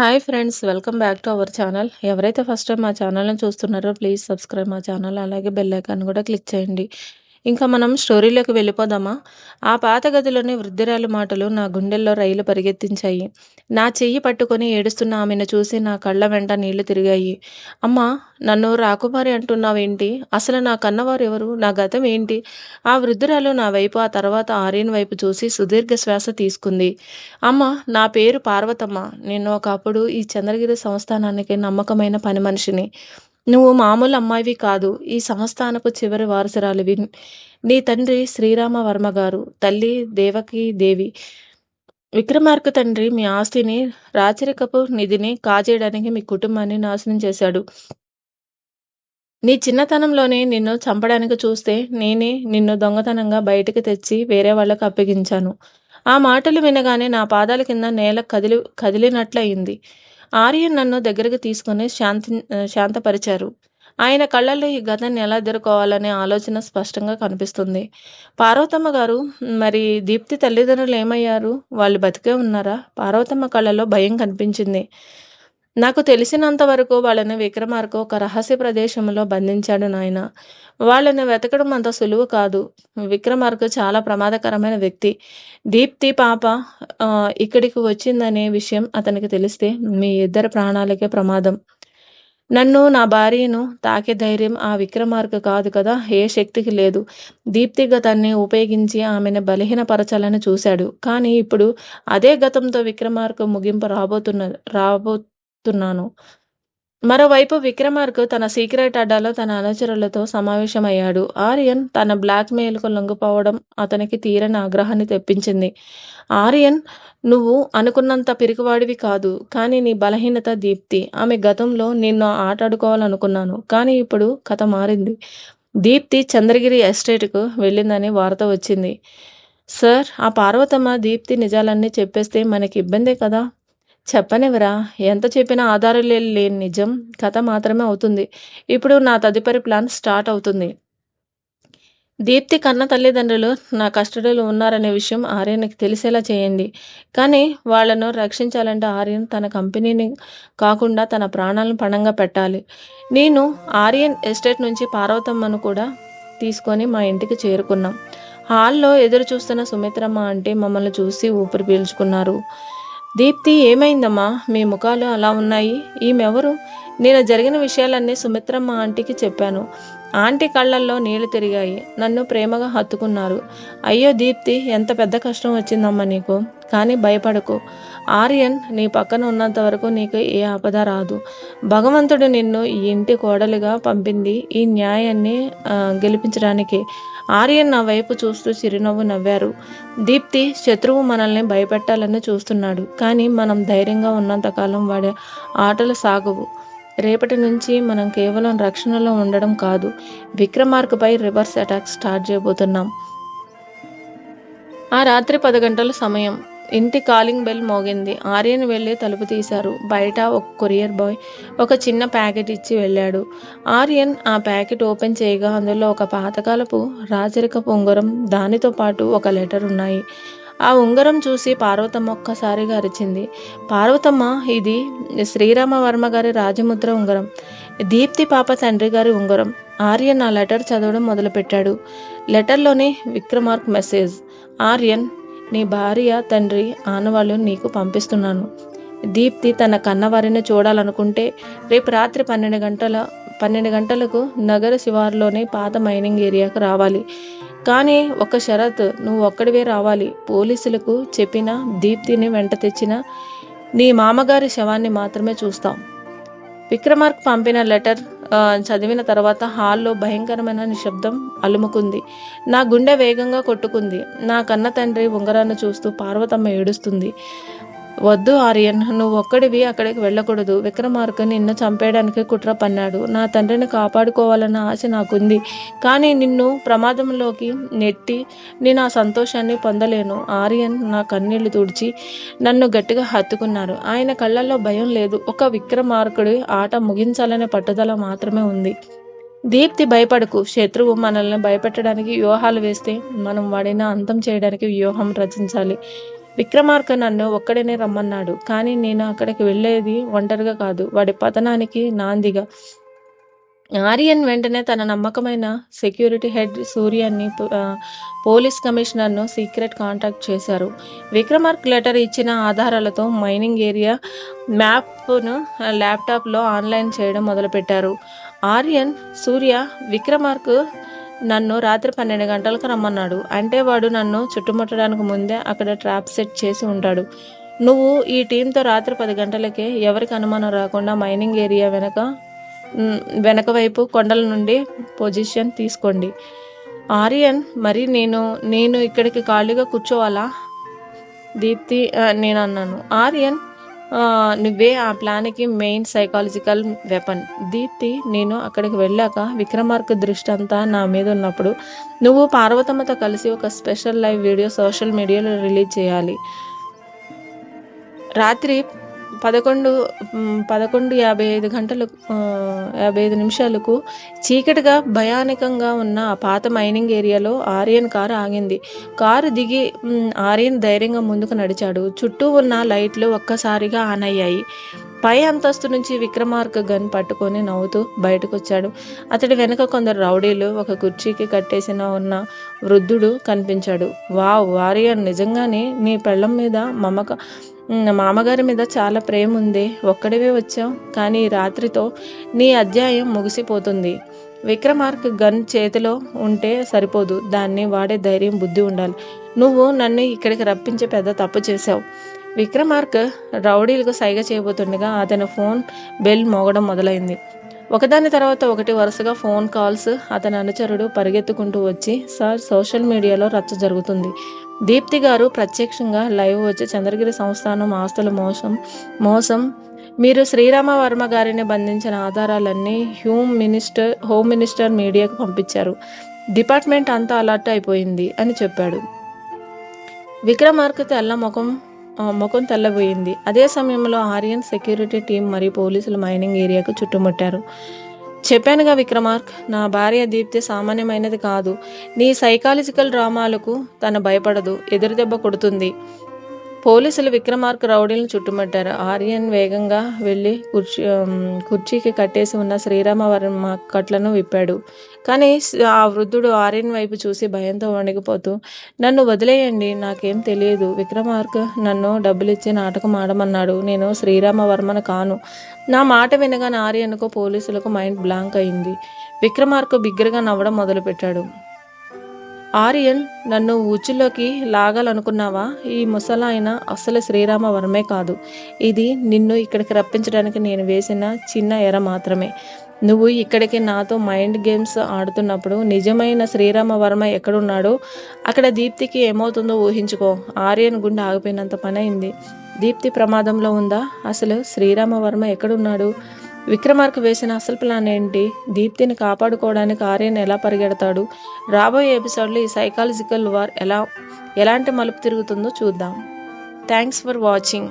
Hi friends, welcome back to our channel. ఎవరైతే first time మా ఛానల్ని చూస్తున్నారో ప్లీజ్ సబ్స్క్రైబ్ మా ఛానల్, అలాగే బెల్ ఐకాన్ కూడా క్లిక్ చేయండి. ఇంకా మనం స్టోరీలోకి వెళ్ళిపోదామా? ఆ పాత గదిలోని వృద్ధురాలి మాటలు నా గుండెల్లో రైలు పరిగెత్తించాయి. నా చెయ్యి పట్టుకొని ఏడుస్తున్న ఆమెను చూసి నా కళ్ళ వెంట నీళ్లు తిరిగాయి. అమ్మా, నన్ను రాకుమారి అంటున్నావేంటి? అసలు నా కన్నవారు ఎవరు? నా గతం ఏంటి? ఆ వృద్ధురాలు నా వైపు, ఆ తర్వాత ఆర్యన్ వైపు చూసి సుదీర్ఘ శ్వాస తీసుకుంది. అమ్మ, నా పేరు పార్వతమ్మ. నేను ఒకప్పుడు ఈ చంద్రగిరి సంస్థానానికి నమ్మకమైన పని మనిషిని. నువ్వు మామూలు అమ్మాయివి కాదు, ఈ సంస్థానపు చివరి వారసురాలివి. నీ తండ్రి శ్రీరామవర్మ గారు, తల్లి దేవకీ దేవి. విక్రమార్క తండ్రి మీ ఆస్తిని, రాచరికపు నిధిని కాజేయడానికి మీ కుటుంబాన్ని నాశనం చేశాడు. నీ చిన్నతనంలోనే నిన్ను చంపడానికి చూస్తే నేనే నిన్ను దొంగతనంగా బయటకు తెచ్చి వేరే వాళ్ళకు అప్పగించాను. ఆ మాటలు వినగానే నా పాదాల కింద నేల కదిలినట్లయింది. ఆర్యన్ నన్ను దగ్గరికి తీసుకుని శాంతపరిచారు. ఆయన కళ్ళల్లో ఈ గతాన్ని ఎలా ఎదుర్కోవాలనే ఆలోచన స్పష్టంగా కనిపిస్తుంది. పార్వతమ్మ గారు, మరి దీప్తి తల్లిదండ్రులు ఏమయ్యారు? వాళ్ళు బతికే ఉన్నారా? పార్వతమ్మ కళ్ళలో భయం కనిపించింది. నాకు తెలిసినంత వరకు వాళ్ళని విక్రమార్క ఒక రహస్య ప్రదేశంలో బంధించాడు నాయన. వాళ్ళని వెతకడం అంత సులువు కాదు. విక్రమార్క చాలా ప్రమాదకరమైన వ్యక్తి. దీప్తి పాప ఇక్కడికి వచ్చిందనే విషయం అతనికి తెలిస్తే మీ ఇద్దరి ప్రాణాలకే ప్రమాదం. నన్ను, నా భార్యను తాకే ధైర్యం ఆ విక్రమార్క కాదు కదా, ఏ శక్తికి లేదు. దీప్తి గతాన్ని ఉపయోగించి ఆమెను బలహీనపరచాలని చూశాడు. కానీ ఇప్పుడు అదే గతంతో విక్రమార్క ముగింపు రాబోతున్నాను. మరోవైపు విక్రమార్క తన సీక్రెట్ అడ్డాలో తన అనుచరులతో సమావేశమయ్యాడు. ఆర్యన్ తన బ్లాక్ మెయిల్కు లొంగిపోవడం అతనికి తీరని ఆగ్రహాన్ని తెప్పించింది. ఆర్యన్, నువ్వు అనుకున్నంత పిరికివాడివి కాదు, కానీ నీ బలహీనత దీప్తి. ఆమె గతంలో నిన్ను ఆటాడుకోవాలనుకున్నాను, కానీ ఇప్పుడు కథ మారింది. దీప్తి చంద్రగిరి ఎస్టేట్కు వెళ్ళిందని వార్త వచ్చింది. సార్, ఆ పార్వతమ్మ దీప్తి నిజాలన్నీ చెప్పేస్తే మనకి ఇబ్బందే కదా. చెప్పనివరా? ఎంత చెప్పినా ఆధారాలు లేని నిజం కథ మాత్రమే అవుతుంది. ఇప్పుడు నా తదుపరి ప్లాన్ స్టార్ట్ అవుతుంది. దీప్తి కన్న తల్లిదండ్రులు నా కస్టడీలో ఉన్నారనే విషయం ఆర్యన్కి తెలిసేలా చేయండి. కానీ వాళ్లను రక్షించాలంటే ఆర్యన్ తన కంపెనీని కాకుండా తన ప్రాణాలను పణంగా పెట్టాలి. నేను ఆర్యన్ ఎస్టేట్ నుంచి పార్వతమ్మను కూడా తీసుకొని మా ఇంటికి చేరుకున్నాం. హాల్లో ఎదురు చూస్తున్న సుమిత్రమ్మ అంటే మమ్మల్ని చూసి ఊపిరి పీల్చుకున్నారు. దీప్తి, ఏమైందమ్మా? మీ ముఖాలు అలా ఉన్నాయి. ఈమెవరు? నేను జరిగిన విషయాలన్నీ సుమిత్రమ్మ ఆంటీకి చెప్పాను. ఆంటీ కళ్ళల్లో నీళ్లు తిరిగాయి. నన్ను ప్రేమగా హత్తుకున్నారు. అయ్యో దీప్తి, ఎంత పెద్ద కష్టం వచ్చిందమ్మా నీకు. కానీ భయపడకు. ఆర్యన్ నీ పక్కన ఉన్నంత వరకు నీకు ఏ ఆపద రాదు. భగవంతుడు నిన్ను ఈ ఇంటి కోడలిగా పంపింది ఈ న్యాయాన్ని గెలిపించడానికి. ఆర్యన్ నా వైపు చూస్తూ చిరునవ్వు నవ్వారు. దీప్తి, శత్రువు మనల్ని భయపెట్టాలని చూస్తున్నాడు, కానీ మనం ధైర్యంగా ఉన్నంతకాలం వాడి ఆటలు సాగవు. రేపటి నుంచి మనం కేవలం రక్షణలో ఉండడం కాదు, విక్రమార్కపై రివర్స్ అటాక్ స్టార్ట్ చేయబోతున్నాం. ఆ రాత్రి 10 గంటల సమయం. ఇంటి కాలింగ్ బెల్ మోగింది. ఆర్యన్ వెళ్ళి తలుపు తీశారు. బయట ఒక కొరియర్ బాయ్ ఒక చిన్న ప్యాకెట్ ఇచ్చి వెళ్ళాడు. ఆర్యన్ ఆ ప్యాకెట్ ఓపెన్ చేయగా అందులో ఒక పాతకాలపు రాచరికపు ఉంగరం, దానితో పాటు ఒక లెటర్ ఉన్నాయి. ఆ ఉంగరం చూసి పార్వతమ్మ ఒక్కసారిగా అరిచింది. పార్వతమ్మ, ఇది శ్రీరామవర్మ గారి రాజముద్ర ఉంగరం, దీప్తి పాప తండ్రి గారి ఉంగరం. ఆర్యన్ ఆ లెటర్ చదవడం మొదలుపెట్టాడు. లెటర్లోని విక్రమార్క్ మెసేజ్: ఆర్యన్, నీ భార్య తండ్రి ఆనవాళ్ళు నీకు పంపిస్తున్నాను. దీప్తి తన కన్నవారిని చూడాలనుకుంటే రేపు రాత్రి 12 గంటలకు నగర శివారులోని పాత మైనింగ్ ఏరియాకు రావాలి. కానీ ఒక షరత్, నువ్వు ఒక్కడివే రావాలి. పోలీసులకు చెప్పిన దీప్తిని వెంట తెచ్చిన నీ మామగారి శవాన్ని మాత్రమే చూస్తాం. విక్రమార్క్ పంపిన లెటర్ చదివిన తర్వాత హాల్లో భయంకరమైన నిశ్శబ్దం అలుముకుంది. నా గుండె వేగంగా కొట్టుకుంది. నా కన్న తండ్రి ఉంగరాన్ని చూస్తూ పార్వతమ్మ ఏడుస్తుంది. వద్దు ఆర్యన్, నువ్వు ఒక్కడివి అక్కడికి వెళ్ళకూడదు. విక్రమార్క నిన్ను చంపేయడానికి కుట్ర పన్నాడు. నా తండ్రిని కాపాడుకోవాలన్న ఆశ నాకుంది, కానీ నిన్ను ప్రమాదంలోకి నెట్టి నేను ఆ సంతోషాన్ని పొందలేను. ఆర్యన్ నా కన్నీళ్లు తుడిచి నన్ను గట్టిగా హత్తుకున్నారు. ఆయన కళ్ళల్లో భయం లేదు, ఒక విక్రమార్కుడి ఆట ముగించాలనే పట్టుదల మాత్రమే ఉంది. దీప్తి, భయపడకు. శత్రువు మనల్ని భయపెట్టడానికి వ్యూహాలు వేస్తే మనం వాడిని అంతం చేయడానికి వ్యూహం రచించాలి. విక్రమార్క నన్ను ఒక్కడినే రమ్మన్నాడు. కానీ నేను అక్కడికి వెళ్ళేది ఒంటరిగా కాదు, వాడి పతనానికి నాందిగా. ఆర్యన్ వెంటనే తన నమ్మకమైన సెక్యూరిటీ హెడ్ సూర్యాన్ని పోలీస్ కమిషనర్ను సీక్రెట్ కాంటాక్ట్ చేశారు. విక్రమార్క్ లెటర్ ఇచ్చిన ఆధారాలతో మైనింగ్ ఏరియా మ్యాప్ను ల్యాప్టాప్లో ఆన్లైన్ చేయడం మొదలుపెట్టారు. ఆర్యన్ సూర్య విక్రమార్క్ నన్ను రాత్రి 12 గంటలకు రమ్మన్నాడు. అంటే వాడు నన్ను చుట్టుముట్టడానికి ముందే అక్కడ ట్రాప్ సెట్ చేసి ఉంటాడు. నువ్వు ఈ టీంతో రాత్రి 10 గంటలకే ఎవరికి అనుమానం రాకుండా మైనింగ్ ఏరియా వెనక వైపు కొండల నుండి పొజిషన్ తీసుకోండి. ఆర్యన్, మరి నేను ఇక్కడికి ఖాళీగా కూర్చోవాలా? దీప్తి నేను అన్నాను. ఆర్యన్, నువ్వే ఆ ప్లాన్కి మెయిన్ సైకాలజికల్ వెపన్. దీప్తి, నేను అక్కడికి వెళ్ళాక విక్రమార్క్ దృష్టి అంతా నా మీద ఉన్నప్పుడు నువ్వు పార్వతమ్మతో కలిసి ఒక స్పెషల్ లైవ్ వీడియో సోషల్ మీడియాలో రిలీజ్ చేయాలి. రాత్రి 11:55 చీకటిగా భయానకంగా ఉన్న ఆ పాత మైనింగ్ ఏరియాలో ఆర్యన్ కారు ఆగింది. కారు దిగి ఆర్యన్ ధైర్యంగా ముందుకు నడిచాడు. చుట్టూ ఉన్న లైట్లు ఒక్కసారిగా ఆన్ అయ్యాయి. పై అంతస్తు నుంచి విక్రమార్క్ గన్ పట్టుకొని నవ్వుతూ బయటకొచ్చాడు. అతడి వెనుక కొందరు రౌడీలు, ఒక కుర్చీకి కట్టేసిన ఉన్న వృద్ధుడు కనిపించాడు. వావ్ ఆర్యన్, నిజంగానే నీ పెళ్ళం మీద మామగారి మీద చాలా ప్రేమ ఉంది. ఒక్కడివే వచ్చావు, కానీ రాత్రితో నీ అధ్యాయం ముగిసిపోతుంది. విక్రమార్క్ గన్ చేతిలో ఉంటే సరిపోదు, దాన్ని వాడే ధైర్యం, బుద్ధి ఉండాలి. నువ్వు నన్ను ఇక్కడికి రప్పించి పెద్ద తప్పు చేశావు. విక్రమార్క్ రౌడీలకు సైగ చేయబోతుండగా అతని ఫోన్ బెల్ మోగడం మొదలైంది. ఒకదాని తర్వాత ఒకటి వరుసగా ఫోన్ కాల్స్. అతని అనుచరుడు పరిగెత్తుకుంటూ వచ్చి, సార్, సోషల్ మీడియాలో రచ్చ జరుగుతుంది. దీప్తి గారు ప్రత్యక్షంగా లైవ్ వచ్చి చంద్రగిరి సంస్థానం ఆస్తుల మోసం మీరు శ్రీరామ వర్మ గారిని బంధించిన ఆధారాలన్నీ హోమ్ మినిస్టర్ మీడియాకు పంపించారు. డిపార్ట్మెంట్ అంతా అలర్ట్ అయిపోయింది అని చెప్పాడు. విక్రమార్క్ ముఖం తెల్లబోయింది. అదే సమయంలో ఆర్యన్, సెక్యూరిటీ టీం మరియు పోలీసులు మైనింగ్ ఏరియాకు చుట్టుముట్టారు. చెప్పానుగా విక్రమార్క్, నా భార్య దీప్తి సామాన్యమైనది కాదు. నీ సైకాలజికల్ డ్రామాలకు తను భయపడదు, ఎదురు దెబ్బ కొడుతుంది. పోలీసులు విక్రమార్క్ రౌడీలను చుట్టుముట్టారు. ఆర్యన్ వేగంగా వెళ్ళి కుర్చీకి కట్టేసి ఉన్న శ్రీరామవర్మ కట్లను విప్పాడు. కానీ ఆ వృద్ధుడు ఆర్యన్ వైపు చూసి భయంతో వణికిపోతూ, నన్ను వదిలేయండి, నాకేం తెలియదు. విక్రమార్క్ నన్ను డబ్బులిచ్చి నాటకం ఆడమన్నాడు. నేను శ్రీరామవర్మను కాను. నా మాట వినగానే ఆర్యన్కు, పోలీసులకు మైండ్ బ్లాంక్ అయింది. విక్రమార్క్ బిగ్గరగా నవ్వడం మొదలుపెట్టాడు. ఆర్యన్, నన్ను ఉచ్చులోకి లాగాలనుకున్నావా? ఈ ముసలాయన అస్సలు శ్రీరామవర్మే కాదు. ఇది నిన్ను ఇక్కడికి రప్పించడానికి నేను వేసిన చిన్న ఎర మాత్రమే. నువ్వు ఇక్కడికి నాతో మైండ్ గేమ్స్ ఆడుతున్నప్పుడు నిజమైన శ్రీరామవర్మ ఎక్కడున్నాడో అక్కడ దీప్తికి ఏమవుతుందో ఊహించుకో. ఆర్యన్ గుండె ఆగిపోయినంత పని అయింది. దీప్తి ప్రమాదంలో ఉందా? అసలు శ్రీరామవర్మ ఎక్కడున్నాడు? విక్రమార్క్ వేసిన అసలు ప్లాన్ ఏంటి? దీప్తిని కాపాడుకోవడానికి ఆర్యన్ ఎలా పరిగెడతాడు? రాబోయే ఎపిసోడ్లో ఈ సైకాలజికల్ వార్ ఎలాంటి మలుపు తిరుగుతుందో చూద్దాం. Thanks for watching.